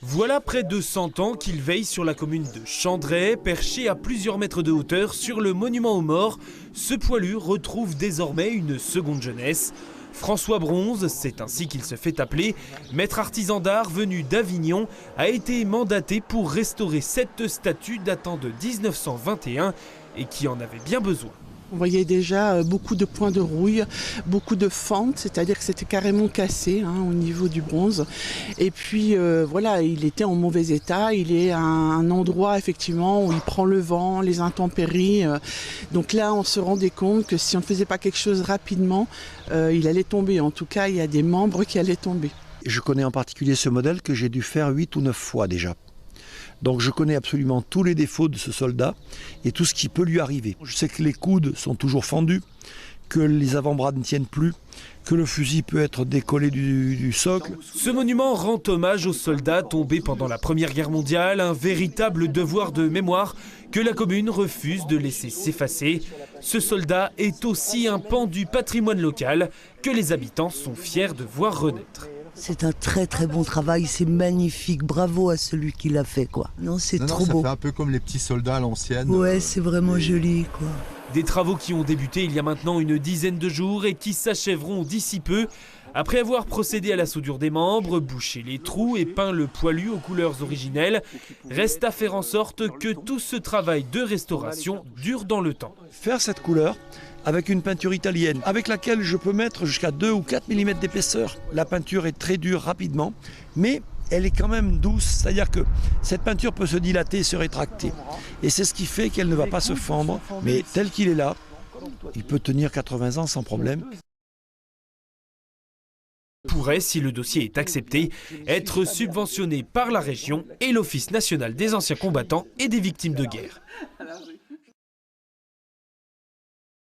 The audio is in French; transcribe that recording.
Voilà près de 100 ans qu'il veille sur la commune de Chandray, perché à plusieurs mètres de hauteur sur le monument aux morts. Ce poilu retrouve désormais une seconde jeunesse. François Bronze, c'est ainsi qu'il se fait appeler, maître artisan d'art venu d'Avignon, a été mandaté pour restaurer cette statue datant de 1921 et qui en avait bien besoin. On voyait déjà beaucoup de points de rouille, beaucoup de fentes, c'est-à-dire que c'était carrément cassé au niveau du bronze. Et puis voilà, il était en mauvais état, il est à un endroit effectivement où il prend le vent, les intempéries. Donc là, on se rendait compte que si on ne faisait pas quelque chose rapidement, il allait tomber. En tout cas, il y a des membres qui allaient tomber. Je connais en particulier ce modèle que j'ai dû faire 8 ou 9 fois déjà. Donc je connais absolument tous les défauts de ce soldat et tout ce qui peut lui arriver. Je sais que les coudes sont toujours fendus, que les avant-bras ne tiennent plus, que le fusil peut être décollé du socle. Ce monument rend hommage aux soldats tombés pendant la Première Guerre mondiale, un véritable devoir de mémoire que la commune refuse de laisser s'effacer. Ce soldat est aussi un pan du patrimoine local que les habitants sont fiers de voir renaître. C'est un très très bon travail, c'est magnifique, bravo à celui qui l'a fait quoi. Non, c'est trop beau. Ça fait un peu comme les petits soldats à l'ancienne. Ouais, c'est vraiment joli quoi. Des travaux qui ont débuté il y a maintenant une dizaine de jours et qui s'achèveront d'ici peu. Après avoir procédé à la soudure des membres, bouché les trous et peint le poilu aux couleurs originelles, reste à faire en sorte que tout ce travail de restauration dure dans le temps. Faire cette couleur avec une peinture italienne, avec laquelle je peux mettre jusqu'à 2 ou 4 mm d'épaisseur. La peinture est très dure rapidement, mais elle est quand même douce, c'est-à-dire que cette peinture peut se dilater et se rétracter. Et c'est ce qui fait qu'elle ne va pas se fendre, mais tel qu'il est là, il peut tenir 80 ans sans problème. Pourrait, si le dossier est accepté, être subventionné par la région et l'Office national des anciens combattants et des victimes de guerre.